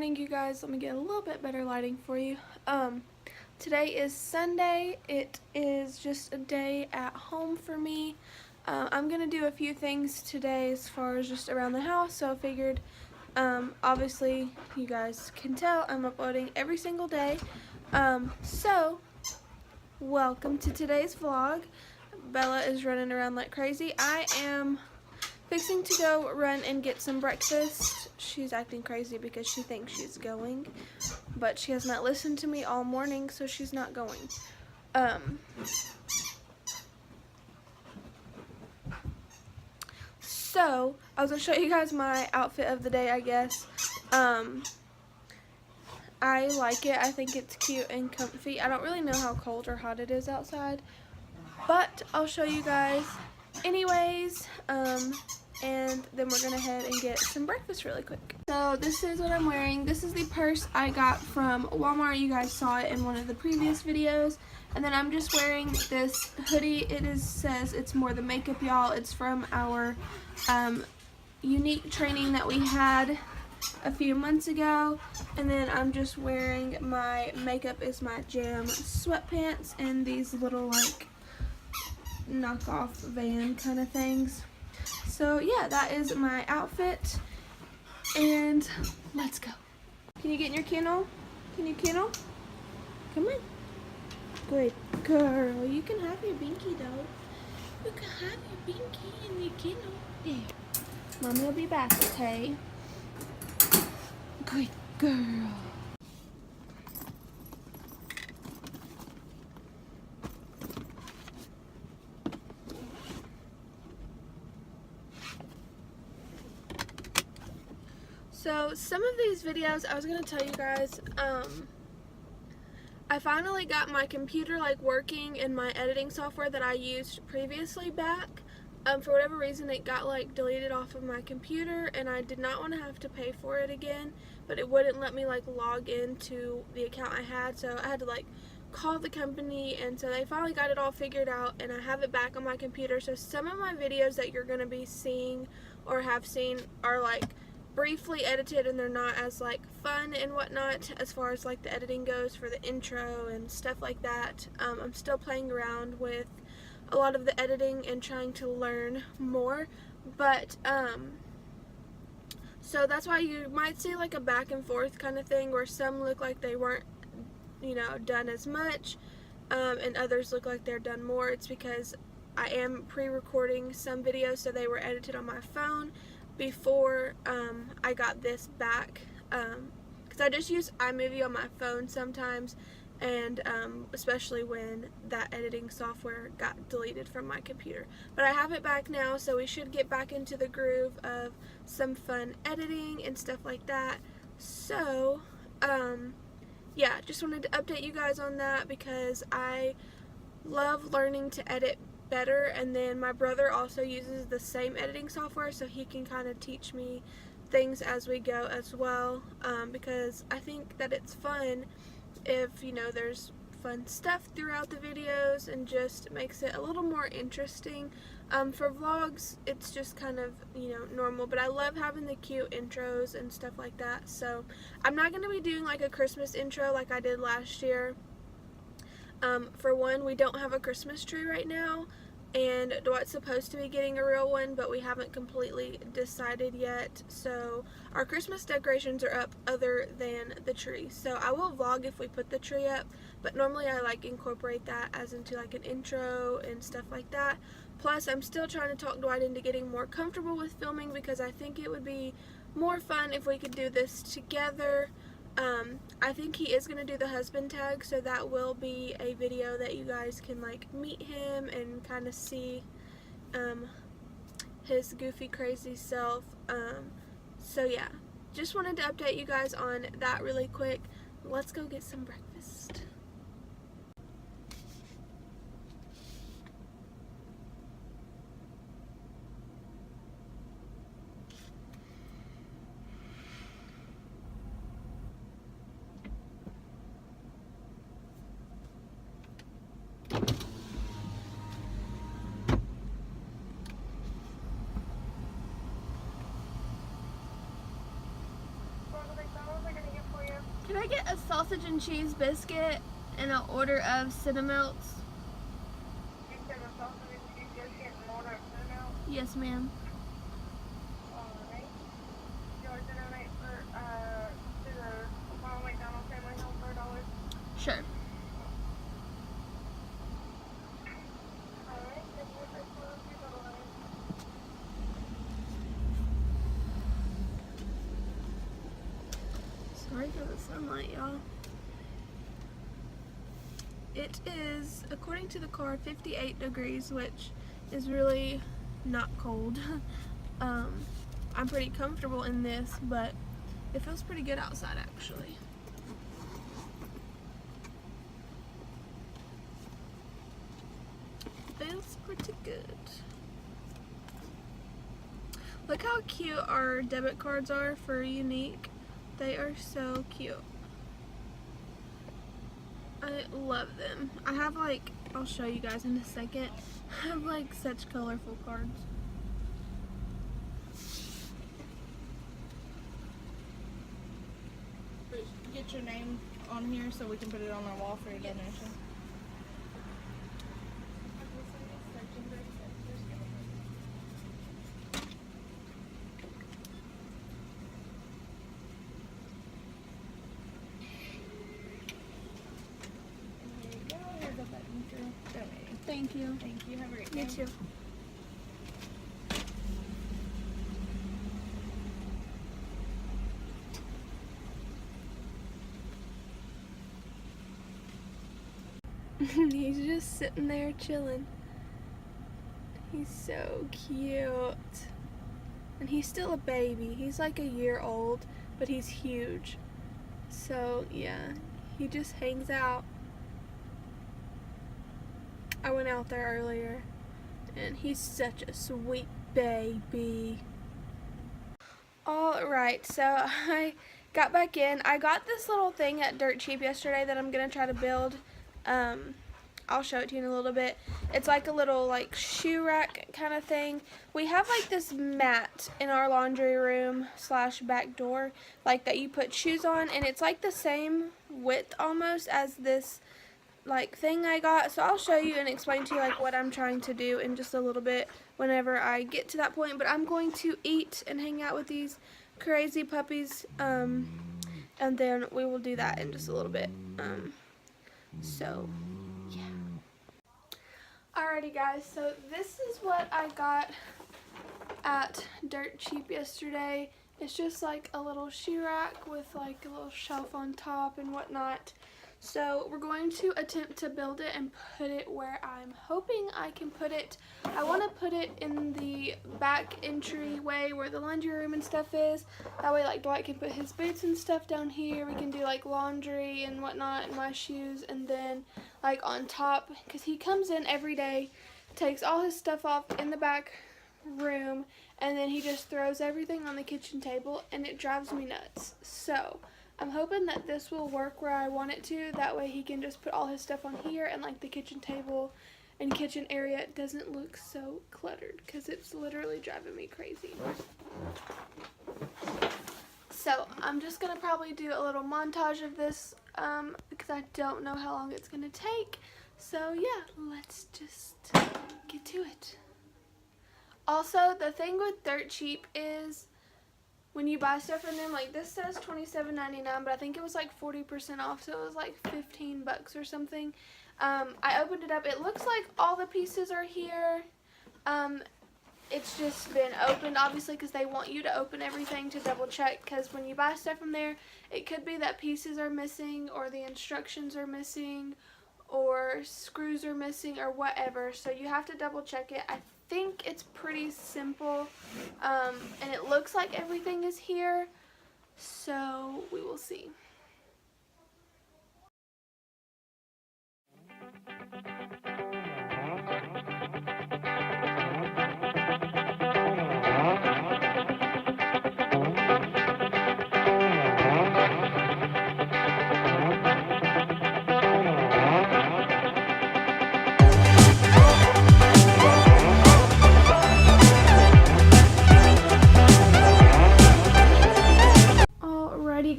morning, you guys. Let me get a little bit better lighting for you. Today is Sunday. It is just a day at home for me. I'm gonna do a few things today as far as just around the house, so I figured, obviously you guys can tell I'm uploading every single day. So welcome to today's vlog. Bella is running around like crazy. I am fixing to go run and get some breakfast. She's acting crazy because she thinks she's going, but she has not listened to me all morning, so she's not going. So I was gonna show you guys my outfit of the day, I guess. I like it. I think it's cute and comfy. I don't really know how cold or hot it is outside, but I'll show you guys anyways. And then we're gonna head and get some breakfast really quick. So this is what I'm wearing. This is the purse I got from Walmart. You guys saw it in one of the previous videos. And then I'm just wearing this hoodie. It says it's more the makeup, y'all. It's from our unique training that we had a few months ago. And then I'm just wearing my makeup is my Jam sweatpants and these little like knockoff Van kind of things. So yeah, that is my outfit, and let's go. Can you get in your kennel? Can you kennel? Come on. Good girl. You can have your binky though. You can have your binky in your kennel. There. Mommy will be back, okay? Good girl. So some of these videos I was going to tell you guys, I finally got my computer like working and my editing software that I used previously back. For whatever reason it got like deleted off of my computer and I did not want to have to pay for it again, but it wouldn't let me like log into the account I had, so I had to like call the company, and so they finally got it all figured out and I have it back on my computer. So some of my videos that you're going to be seeing or have seen are like briefly edited and they're not as like fun and whatnot as far as like the editing goes for the intro and stuff like that. I'm still playing around with a lot of the editing and trying to learn more, but so that's why you might see like a back and forth kind of thing where some look like they weren't, you know, done as much, and others look like they're done more. It's because I am pre-recording some videos, so they were edited on my phone before I got this back, because I just use iMovie on my phone sometimes, and especially when that editing software got deleted from my computer. But I have it back now, so we should get back into the groove of some fun editing and stuff like that. So yeah, just wanted to update you guys on that because I love learning to edit better, and then my brother also uses the same editing software, so he can kind of teach me things as we go as well, because I think that it's fun if, you know, there's fun stuff throughout the videos and just makes it a little more interesting. For vlogs it's just kind of, you know, normal, but I love having the cute intros and stuff like that. So I'm not going to be doing like a Christmas intro like I did last year. For one, we don't have a Christmas tree right now, and Dwight's supposed to be getting a real one, but we haven't completely decided yet. So our Christmas decorations are up other than the tree. So I will vlog if we put the tree up, but normally I like incorporate that as into like an intro and stuff like that. Plus I'm still trying to talk Dwight into getting more comfortable with filming because I think it would be more fun if we could do this together. I think he is going to do the husband tag, so that will be a video that you guys can like meet him and kind of see his goofy crazy self. So yeah, just wanted to update you guys on that really quick. Let's go get some breakfast. Can I get a sausage and cheese biscuit and an order of Cinnamilks? You said a sausage and cheese biscuit and order of Cinnamilk? Yes, ma'am. Alright. You want to donate to the Ronald McDonald Family Home for $1? Sure. Alright, then we'll take one of your little ones. Sorry for the sunlight, y'all. It is, according to the car, 58 degrees, which is really not cold. I'm pretty comfortable in this, but it feels pretty good outside actually. Feels pretty good. Look how cute our debit cards are for Unique. They are so cute. I love them. I have like, I'll show you guys in a second. I have like such colorful cards. Get your name on here so we can put it on our wall for your donation. Thank you. Thank you. Have a great day. You too. He's just sitting there chilling. He's so cute. And he's still a baby. He's like a year old, but he's huge. So yeah, he just hangs out. I went out there earlier and he's such a sweet baby. Alright, so I got back in. I got this little thing at Dirt Cheap yesterday that I'm going to try to build. I'll show it to you in a little bit. It's like a little like shoe rack kind of thing. We have like this mat in our laundry room / back door like that you put shoes on, and it's like the same width almost as this like thing I got. So I'll show you and explain to you like what I'm trying to do in just a little bit whenever I get to that point. But I'm going to eat and hang out with these crazy puppies, and then we will do that in just a little bit. So yeah. Alrighty guys, so this is what I got at Dirt Cheap yesterday. It's just like a little shoe rack with like a little shelf on top and whatnot. So we're going to attempt to build it and put it where I'm hoping I can put it. I want to put it in the back entryway where the laundry room and stuff is. That way like Dwight can put his boots and stuff down here. We can do like laundry and whatnot and my shoes, and then like on top, because he comes in every day, takes all his stuff off in the back room, and then he just throws everything on the kitchen table, and it drives me nuts. So I'm hoping that this will work where I want it to. That way he can just put all his stuff on here, and like the kitchen table and kitchen area doesn't look so cluttered, because it's literally driving me crazy. So I'm just going to probably do a little montage of this because I don't know how long it's going to take. So yeah, let's just get to it. Also, the thing with Dirt Cheap is when you buy stuff from them, like this says $27.99, but I think it was like 40% off, so it was like 15 bucks or something. I opened it up. It looks like all the pieces are here. It's just been opened, obviously, because they want you to open everything to double check, because when you buy stuff from there, it could be that pieces are missing, or the instructions are missing, or screws are missing, or whatever. So you have to double check it. I think it's pretty simple, and it looks like everything is here, so we will see.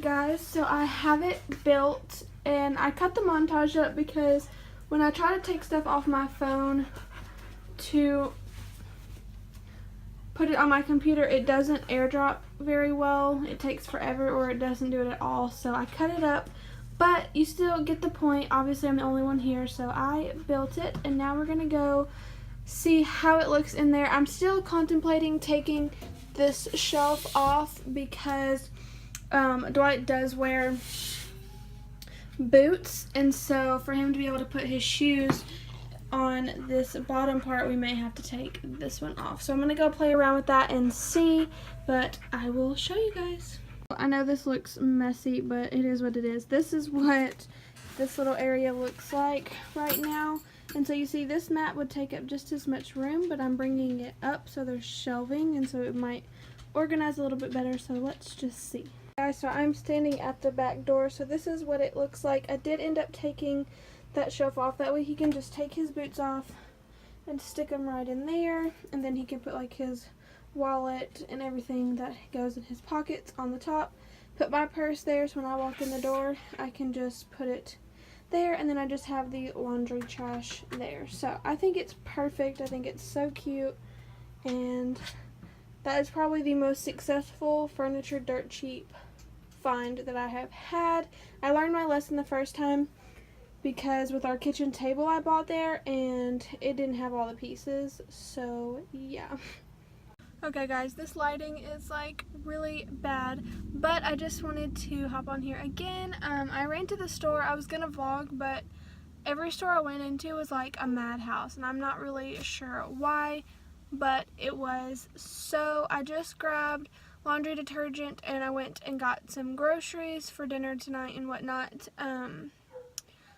Guys, so I I have it built, and I cut the montage up because when I try to take stuff off my phone to put it on my computer, it doesn't airdrop very well. It takes forever, or it doesn't do it at all. So I cut it up, but you still get the point. Obviously, I'm the only one here, so I built it, and now we're gonna go see how it looks in there. I'm still contemplating taking this shelf off because Dwight does wear boots, and so for him to be able to put his shoes on this bottom part, we may have to take this one off. So I'm gonna go play around with that and see, but I will show you guys. I know this looks messy, but it is what it is. This is what this little area looks like right now. And so you see this mat would take up just as much room, but I'm bringing it up so there's shelving, and so it might organize a little bit better. So let's just see. Guys, so I'm standing at the back door, so this is what it looks like. I did end up taking that shelf off. That way he can just take his boots off and stick them right in there, and then he can put like his wallet and everything that goes in his pockets on the top. Put my purse there, so when I walk in the door I can just put it there, and then I just have the laundry trash there. So I think it's perfect. I think it's so cute, and that is probably the most successful furniture dirt cheap find that I have had. I learned my lesson the first time because with our kitchen table I bought there, and it didn't have all the pieces, so yeah. Okay guys, this lighting is like really bad, but I just wanted to hop on here again. I ran to the store. I was gonna vlog, but every store I went into was like a madhouse, and I'm not really sure why, but it was. So I just grabbed laundry detergent, and I went and got some groceries for dinner tonight and whatnot.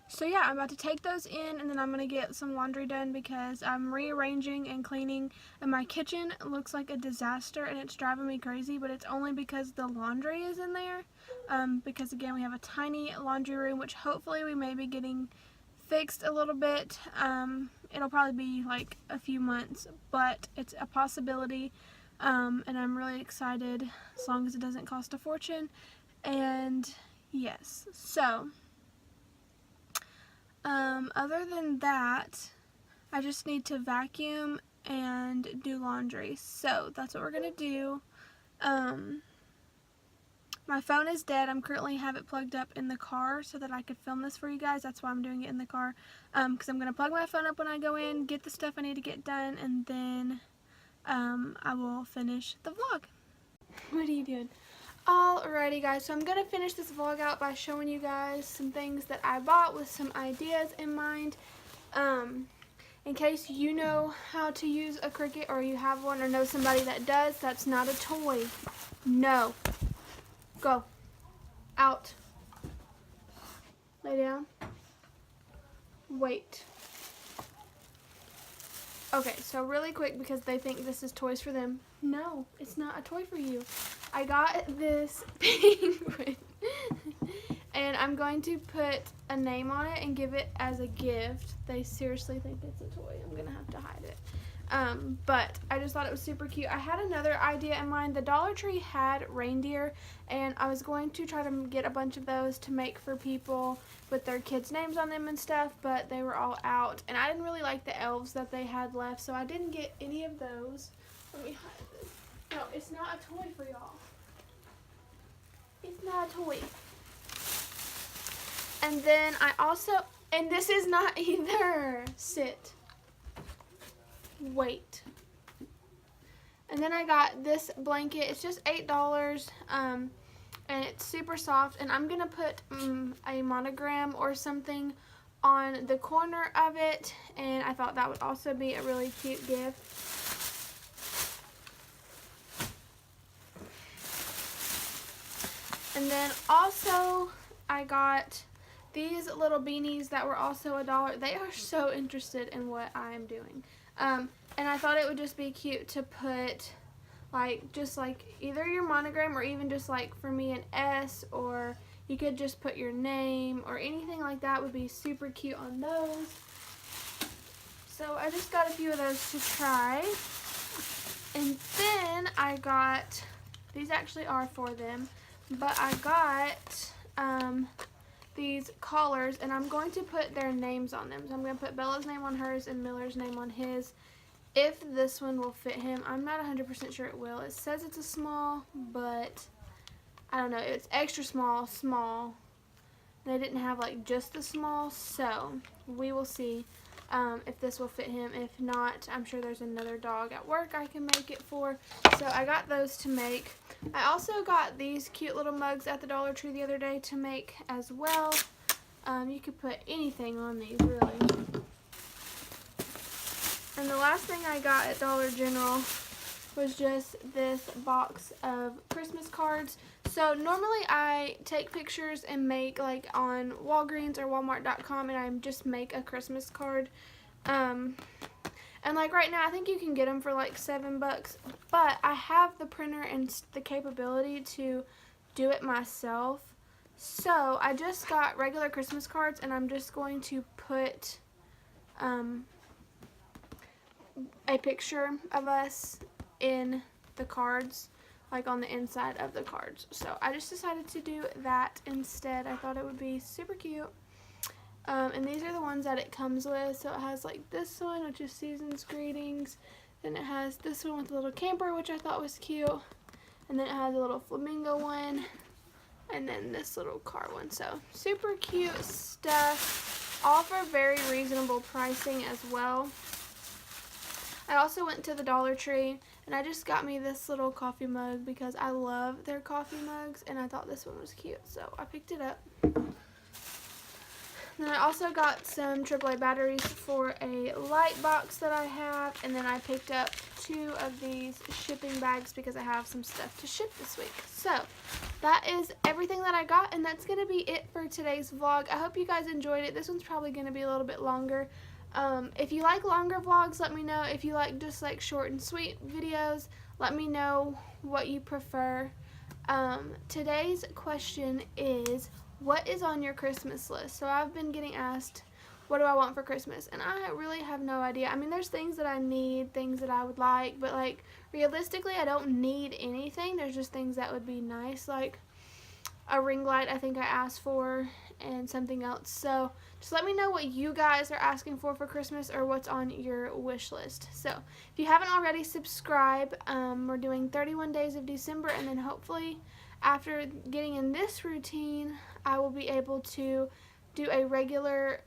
So yeah, I'm about to take those in, and then I'm going to get some laundry done because I'm rearranging and cleaning, and my kitchen looks like a disaster, and it's driving me crazy, but it's only because the laundry is in there. Because again, we have a tiny laundry room, which hopefully we may be getting fixed a little bit. It'll probably be like a few months, but it's a possibility, and I'm really excited as long as it doesn't cost a fortune. And yes, so other than that, I just need to vacuum and do laundry. So that's what we're gonna do. My phone is dead. I'm currently have it plugged up in the car so that I could film this for you guys. That's why I'm doing it in the car. Because I'm gonna plug my phone up when I go in, get the stuff I need to get done, and then I will finish the vlog. What are you doing? Alrighty guys, so I'm going to finish this vlog out by showing you guys some things that I bought with some ideas in mind. In case you know how to use a Cricut, or you have one or know somebody that does, that's not a toy. No. Go. Out. Lay down. Wait. Okay, so really quick, because they think this is toys for them. No, it's not a toy for you. I got this penguin, and I'm going to put a name on it and give it as a gift. They seriously think it's a toy. I'm going to have to hide it. But I just thought it was super cute. I had another idea in mind. The Dollar Tree had reindeer, and I was going to try to get a bunch of those to make for people with their kids' names on them and stuff, but they were all out, and I didn't really like the elves that they had left, so I didn't get any of those. Let me hide this. No, it's not a toy for y'all. It's not a toy. And then I also, and this is not either. Sit. Wait. And then I got this blanket. It's just $8, and it's super soft, and I'm gonna put a monogram or something on the corner of it, and I thought that would also be a really cute gift. And then also I got these little beanies that were also $1. They are so interested in what I'm doing. And I thought it would just be cute to put just like either your monogram, or even just like for me an S, or you could just put your name or anything like that would be super cute on those. So I just got a few of those to try. And then I got, these actually are for them, but I got these collars, and I'm going to put their names on them. So I'm going to put Bella's name on hers and Miller's name on his. If this one will fit him, I'm not 100% sure it will. It says it's a small, but I don't know. It's extra small, small. They didn't have like just the small, so we will see if this will fit him. If not, I'm sure there's another dog at work I can make it for. So I got those to make. I also got these cute little mugs at the Dollar Tree the other day to make as well. You could put anything on these, really. And the last thing I got at Dollar General was just this box of Christmas cards. So normally I take pictures and make like on Walgreens or Walmart.com, and I just make a Christmas card. And like right now I think you can get them for like $7, but I have the printer and the capability to do it myself. So I just got regular Christmas cards, and I'm just going to put a picture of us in the cards, like on the inside of the cards. So I just decided to do that instead. I thought it would be super cute. And these are the ones that it comes with. So it has like this one, which is Season's Greetings. Then it has this one with a little camper, which I thought was cute. And then it has a little flamingo one. And then this little car one. So super cute stuff. All for very reasonable pricing as well. I also went to the Dollar Tree, and I just got me this little coffee mug because I love their coffee mugs, and I thought this one was cute, so I picked it up. Then I also got some AAA batteries for a light box that I have, and then I picked up 2 of these shipping bags because I have some stuff to ship this week. So that is everything that I got, and that's going to be it for today's vlog. I hope you guys enjoyed it. This one's probably going to be a little bit longer. If you like longer vlogs, let me know. If you like just like short and sweet videos, let me know what you prefer. Today's question is, what is on your Christmas list? So I've been getting asked, what do I want for Christmas? And I really have no idea. I mean, there's things that I need, things that I would like, but like realistically, I don't need anything. There's just things that would be nice, like a ring light I think I asked for, and something else. So just let me know what you guys are asking for Christmas, or what's on your wish list. So if you haven't already, subscribe. We're doing 31 days of December, and then hopefully after getting in this routine, I will be able to do a regular,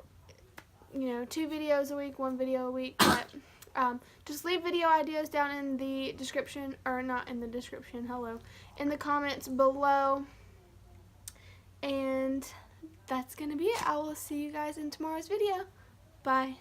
2 videos a week, 1 video a week. But just leave video ideas down in the description, or not in the description, in the comments below. And that's going to be it. I will see you guys in tomorrow's video. Bye.